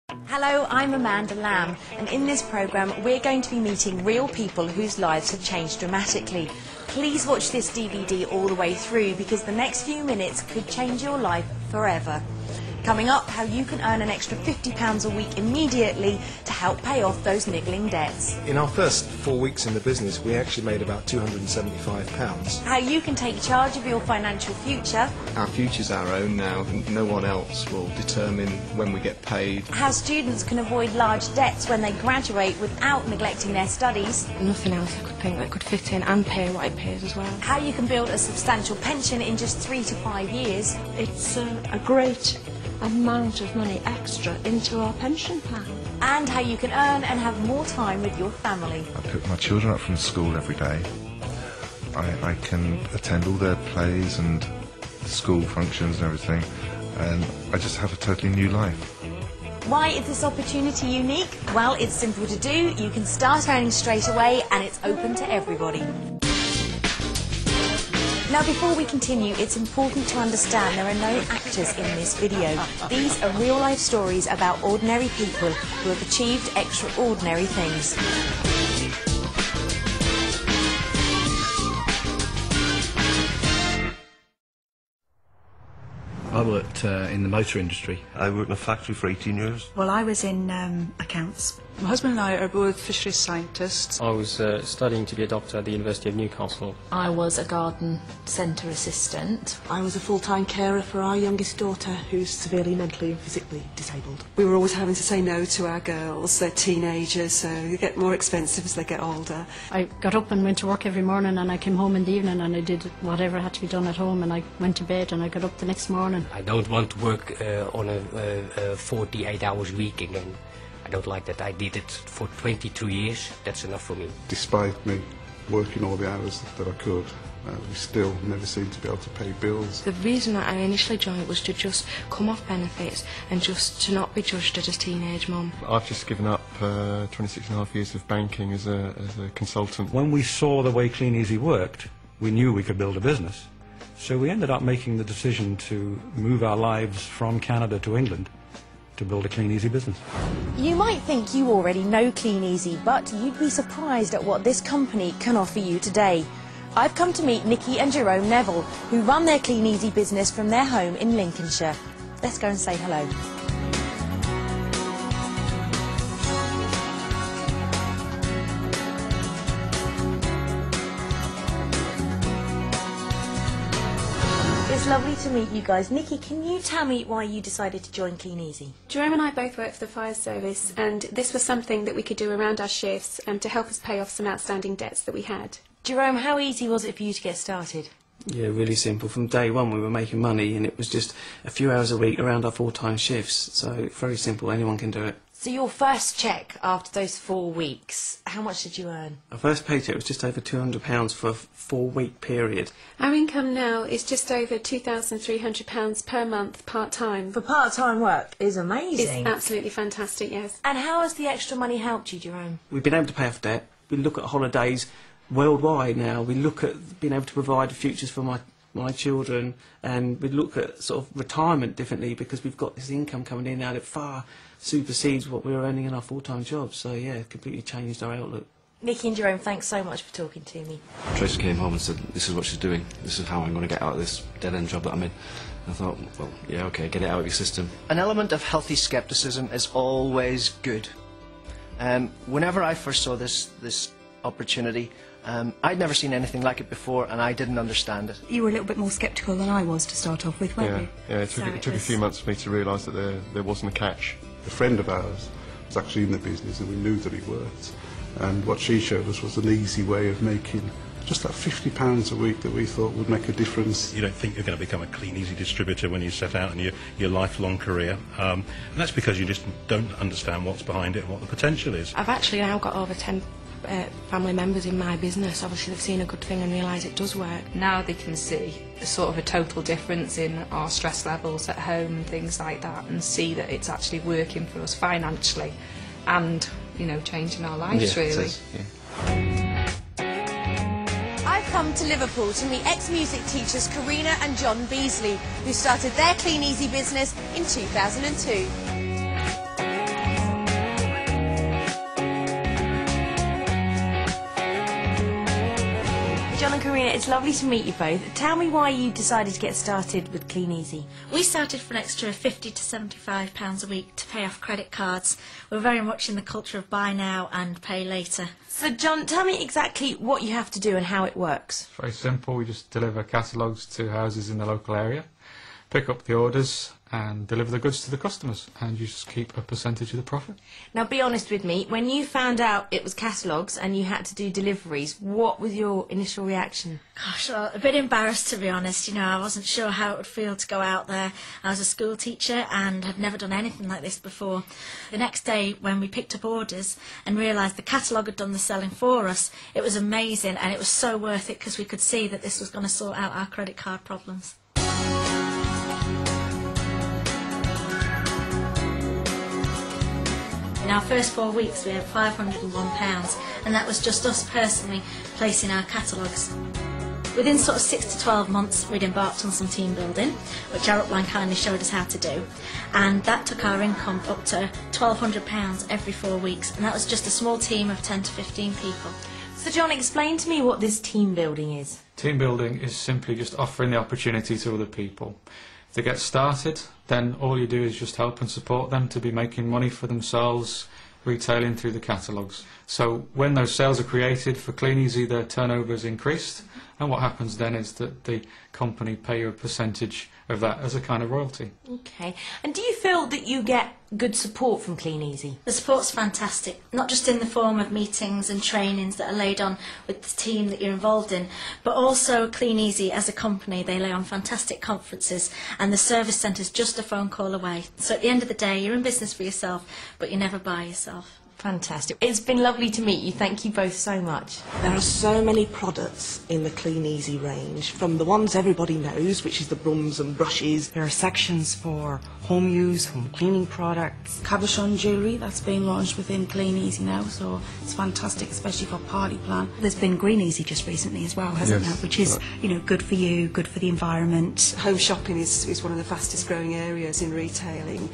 Hello, I'm Amanda Lamb, and in this programme we're going to be meeting real people whose lives have changed dramatically. Please watch this DVD all the way through because the next few minutes could change your life forever. Coming up, how you can earn an extra £50 a week immediately to help pay off those niggling debts. In our first 4 weeks in the business, we actually made about £275. How you can take charge of your financial future. Our future's our own now, and no one else will determine when we get paid. How students can avoid large debts when they graduate without neglecting their studies. Nothing else I could think that could fit in and pay what it pays as well. How you can build a substantial pension in just 3 to 5 years. It's a great amount of money extra into our pension plan. And how you can earn and have more time with your family. I pick my children up from school every day. I can attend all their plays and school functions and everything, and I just have a totally new life. Why is this opportunity unique? Well, it's simple to do. You can start earning straight away and it's open to everybody. Now, before we continue, it's important to understand there are no actors in this video. These are real-life stories about ordinary people who have achieved extraordinary things. I worked in the motor industry. I worked in a factory for 18 years. Well, I was in accounts. My husband and I are both fisheries scientists. I was studying to be a doctor at the University of Newcastle. I was a garden centre assistant. I was a full-time carer for our youngest daughter, who's severely mentally and physically disabled. We were always having to say no to our girls. They're teenagers, so they get more expensive as they get older. I got up and went to work every morning, and I came home in the evening and I did whatever had to be done at home, and I went to bed and I got up the next morning. I don't want to work on a 48 hours week again. I don't like that. I did it for 22 years. That's enough for me. Despite me working all the hours that I could, we still never seemed to be able to pay bills. The reason that I initially joined was to just come off benefits and just to not be judged as a teenage mum. I've just given up 26 and a half years of banking as a consultant. When we saw the way Kleeneze worked, we knew we could build a business. So we ended up making the decision to move our lives from Canada to England to build a Kleeneze business. You might think you already know Kleeneze, but you'd be surprised at what this company can offer you today. I've come to meet Nikki and Jerome Neville, who run their Kleeneze business from their home in Lincolnshire. Let's go and say hello. It's lovely to meet you guys. Nikki, can you tell me why you decided to join Kleeneze? Jerome and I both work for the fire service, and this was something that we could do around our shifts to help us pay off some outstanding debts that we had. Jerome, how easy was it for you to get started? Yeah, really simple. From day one we were making money, and it was just a few hours a week around our full-time shifts, so very simple, anyone can do it. So your first cheque after those 4 weeks, how much did you earn? Our first paycheck was just over £200 for a 4-week period. Our income now is just over £2,300 per month part-time. For part-time work is amazing. It's absolutely fantastic, yes. And how has the extra money helped you, Jerome? We've been able to pay off debt. We look at holidays worldwide now. We look at being able to provide futures for my children, and we look at sort of retirement differently because we've got this income coming in now that far supersedes what we were earning in our full-time jobs. So yeah, completely changed our outlook. Nikki and Jerome, thanks so much for talking to me. Tracy came home and said, this is what she's doing, this is how I'm going to get out of this dead-end job that I'm in. I thought, well, yeah, okay, get it out of your system. An element of healthy scepticism is always good. Whenever I first saw this opportunity, I'd never seen anything like it before, and I didn't understand it. You were a little bit more sceptical than I was to start off with, weren't you? Yeah, it took a few months for me to realise that there wasn't a catch. A friend of ours was actually in the business, and we knew that he worked. And what she showed us was an easy way of making just that £50 a week that we thought would make a difference. You don't think you're going to become a Kleeneze distributor when you set out in your lifelong career, and that's because you just don't understand what's behind it and what the potential is. I've actually now got over 10 family members in my business. Obviously they've seen a good thing and realise it does work. Now they can see sort of a total difference in our stress levels at home and things like that, and see that it's actually working for us financially and, you know, changing our lives, really. I've come to Liverpool to meet ex-music teachers Karina and John Beasley, who started their Kleeneze business in 2002. Marina, it's lovely to meet you both. Tell me why you decided to get started with Kleeneze. We started for an extra £50 to £75 a week to pay off credit cards. We're very much in the culture of buy now and pay later. So John, tell me exactly what you have to do and how it works. Very simple. We just deliver catalogues to houses in the local area, pick up the orders and deliver the goods to the customers, and you just keep a percentage of the profit. Now be honest with me, when you found out it was catalogues and you had to do deliveries, what was your initial reaction? Gosh, well, a bit embarrassed to be honest. You know, I wasn't sure how it would feel to go out there. I was a school teacher and had never done anything like this before. The next day when we picked up orders and realised the catalogue had done the selling for us, it was amazing, and it was so worth it because we could see that this was going to sort out our credit card problems. In our first 4 weeks we had £501, and that was just us personally placing our catalogues. Within sort of 6 to 12 months we'd embarked on some team building, which our upline kindly showed us how to do, and that took our income up to £1,200 every 4 weeks, and that was just a small team of 10 to 15 people. So John, explain to me what this team building is. Team building is simply just offering the opportunity to other people. If they get started, then all you do is just help and support them to be making money for themselves, retailing through the catalogues. So when those sales are created for Kleeneze, their turnover is increased, and what happens then is that the company pay you a percentage of that as a kind of royalty. Okay. And do you feel that you get good support from Kleeneze? The support's fantastic, not just in the form of meetings and trainings that are laid on with the team that you're involved in, but also Kleeneze as a company. They lay on fantastic conferences, and the service centre's just a phone call away. So at the end of the day, you're in business for yourself, but you're never by yourself. Fantastic. It's been lovely to meet you. Thank you both so much. There are so many products in the Kleeneze range, from the ones everybody knows, which is the brums and brushes. There are sections for home use, home cleaning products. Cabochon jewellery that's being launched within Kleeneze now, so it's fantastic, especially for party plan. There's been Greeneasy just recently as well, hasn't there? Which is, you know, good for you, good for the environment. Home shopping is one of the fastest growing areas in retailing.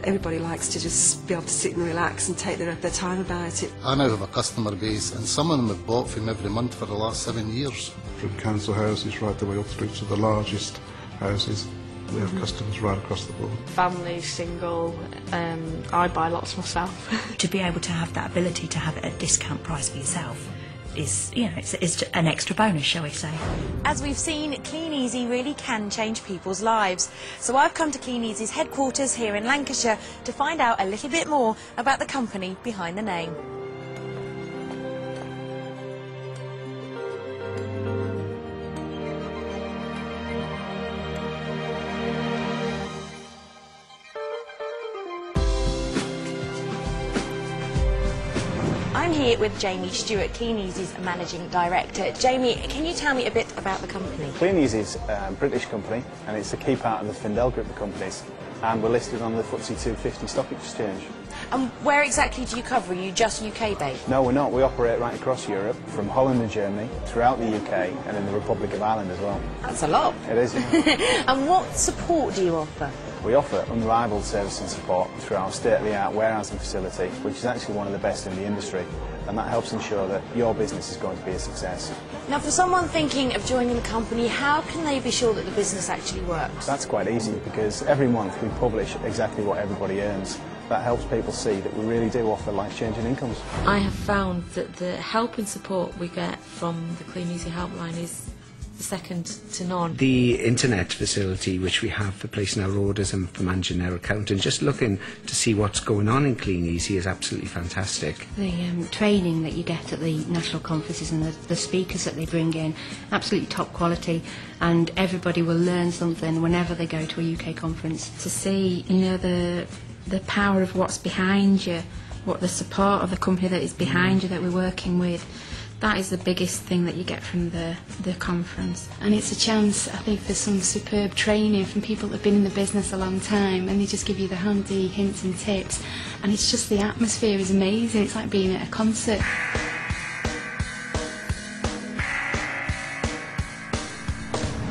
Everybody likes to just be able to sit and relax and take their time about it. I now have a customer base, and some of them have bought from every month for the last 7 years. From council houses right the way up through to the largest houses. We have customers right across the board. Family, single, I buy lots myself. To be able to have that ability to have it at a discount price for yourself is, you know, it's an extra bonus, shall we say. As we've seen, Kleeneze really can change people's lives. So I've come to Kleeneze's headquarters here in Lancashire to find out a little bit more about the company behind the name. I'm here with Jamie Stewart, Kleeneze's Managing Director. Jamie, can you tell me a bit about the company? Kleeneze is a British company, and it's a key part of the Findel group of companies, and we're listed on the FTSE 250 stock exchange. And where exactly do you cover? Are you just UK based? No, we're not. We operate right across Europe, from Holland and Germany, throughout the UK, and in the Republic of Ireland as well. That's a lot. It is, yeah. And what support do you offer? We offer unrivaled service and support through our state-of-the-art warehousing facility, which is actually one of the best in the industry, and that helps ensure that your business is going to be a success. Now, for someone thinking of joining the company, how can they be sure that the business actually works? That's quite easy, because every month we publish exactly what everybody earns. That helps people see that we really do offer life-changing incomes. I have found that the help and support we get from the Kleeneze helpline is second to none. The internet facility which we have for placing our orders and for managing our account and just looking to see what's going on in Kleeneze is absolutely fantastic. The training that you get at the national conferences and the speakers that they bring in, absolutely top quality, and everybody will learn something whenever they go to a UK conference. To see, you know, the power of what's behind you, what the support of the company that is behind you that we're working with, that is the biggest thing that you get from the conference. And it's a chance, I think, for some superb training from people that have been in the business a long time, and they just give you the handy hints and tips, and it's just, the atmosphere is amazing. It's like being at a concert.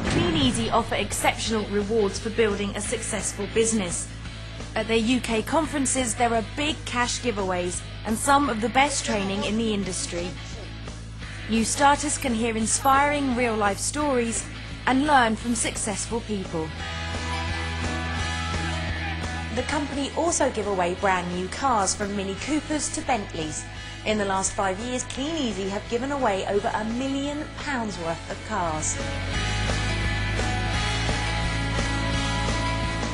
Kleeneze offer exceptional rewards for building a successful business. At their UK conferences, there are big cash giveaways and some of the best training in the industry. New starters can hear inspiring real-life stories and learn from successful people. The company also give away brand new cars from Mini Coopers to Bentleys. In the last 5 years, Kleeneze have given away over £1 million worth of cars.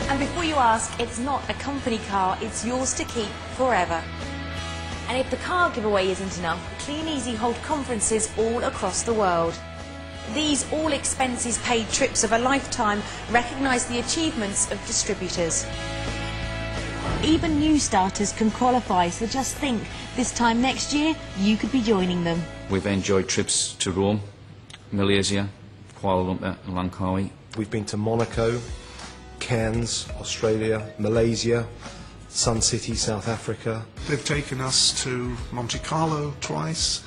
And before you ask, it's not a company car, it's yours to keep forever. And if the car giveaway isn't enough, Kleeneze hold conferences all across the world. These all-expenses-paid trips of a lifetime recognise the achievements of distributors. Even new starters can qualify, so just think, this time next year, you could be joining them. We've enjoyed trips to Rome, Malaysia, Kuala Lumpur and Langkawi. We've been to Monaco, Cairns, Australia, Malaysia, Sun City, South Africa. They've taken us to Monte Carlo twice,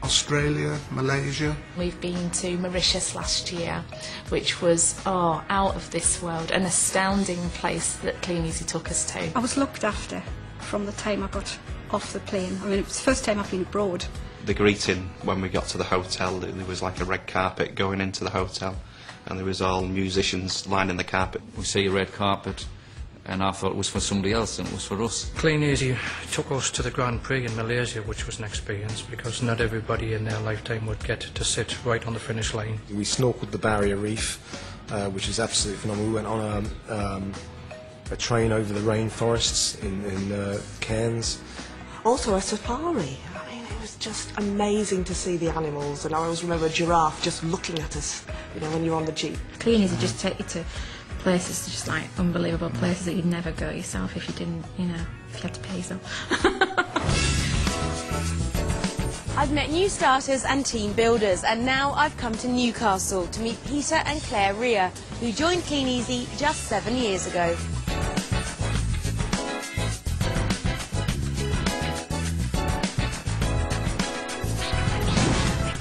Australia, Malaysia. We've been to Mauritius last year, which was out of this world, an astounding place that Kleeneze took us to. I was looked after from the time I got off the plane. I mean, it was the first time I've been abroad. The greeting when we got to the hotel, there was like a red carpet going into the hotel, and there was all musicians lining the carpet. We see a red carpet, and I thought it was for somebody else, and it was for us. Kleeneze took us to the Grand Prix in Malaysia, which was an experience because not everybody in their lifetime would get to sit right on the finish line. We snorkeled the Barrier Reef, which is absolutely phenomenal. We went on a train over the rainforests in Cairns. Also a safari. I mean, it was just amazing to see the animals, and I always remember a giraffe just looking at us, you know, when you're on the jeep. Kleeneze just take you to places, just like unbelievable places that you'd never go yourself if you didn't, you know, if you had to pay some. I've met new starters and team builders, and now I've come to Newcastle to meet Peter and Claire Rea, who joined Kleeneze just 7 years ago.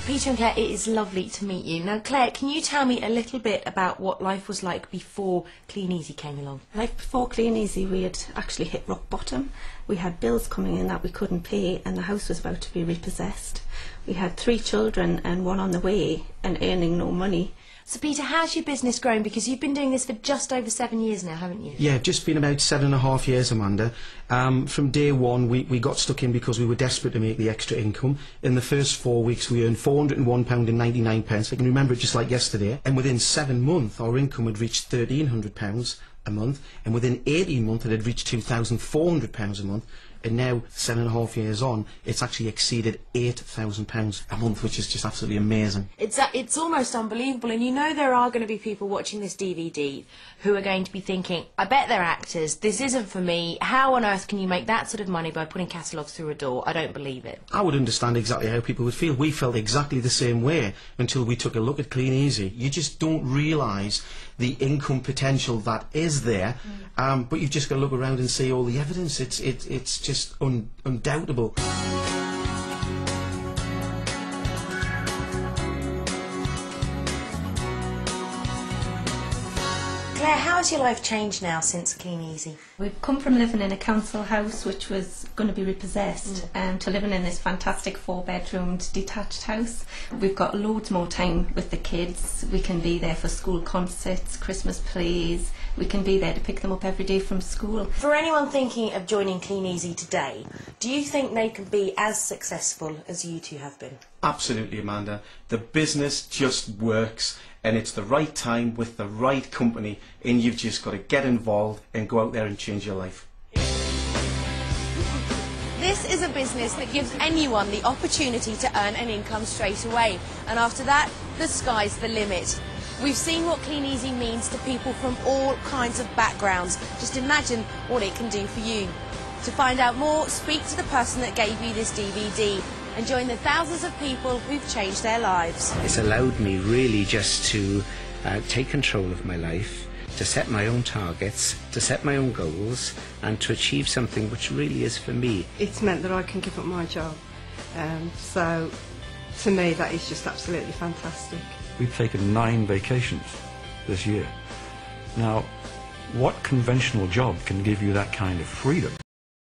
Peter and Claire, it is lovely to meet you. Now, Claire, can you tell me a little bit about what life was like before Kleeneze came along? Life before Kleeneze, we had actually hit rock bottom. We had bills coming in that we couldn't pay, and the house was about to be repossessed. We had 3 children and 1 on the way, and earning no money. So, Peter, how's your business grown? Because you've been doing this for just over 7 years now, haven't you? Yeah, just been about 7.5 years, Amanda. From day one, we got stuck in because we were desperate to make the extra income. In the first 4 weeks, we earned £401.99. I can remember it just like yesterday. And within 7 months, our income had reached £1,300 a month. And within 18 months, it had reached £2,400 a month. And now, 7.5 years on, it's actually exceeded £8,000 a month, which is just absolutely amazing. It's almost unbelievable, and you know there are going to be people watching this DVD who are going to be thinking, I bet they're actors, this isn't for me, how on earth can you make that sort of money by putting catalogues through a door? I don't believe it. I would understand exactly how people would feel. We felt exactly the same way until we took a look at Kleeneze. You just don't realise the income potential that is there, but you've just got to look around and see all the evidence. It's just undoubtable. Claire, how has your life changed now since Kleeneze? We've come from living in a council house which was going to be repossessed to living in this fantastic 4-bedroomed detached house. We've got loads more time with the kids. We can be there for school concerts, Christmas plays. We can be there to pick them up every day from school. For anyone thinking of joining Kleeneze today, do you think they can be as successful as you two have been? Absolutely, Amanda. The business just works, and it's the right time with the right company, and you've just got to get involved and go out there and change your life. This is a business that gives anyone the opportunity to earn an income straight away, and after that, the sky's the limit. We've seen what Kleeneze means to people from all kinds of backgrounds. Just imagine what it can do for you. To find out more, speak to the person that gave you this DVD and join the thousands of people who've changed their lives. It's allowed me really just to take control of my life, to set my own targets, to set my own goals, and to achieve something which really is for me. It's meant that I can give up my job. So, to me, that is just absolutely fantastic. We've taken 9 vacations this year. Now, what conventional job can give you that kind of freedom?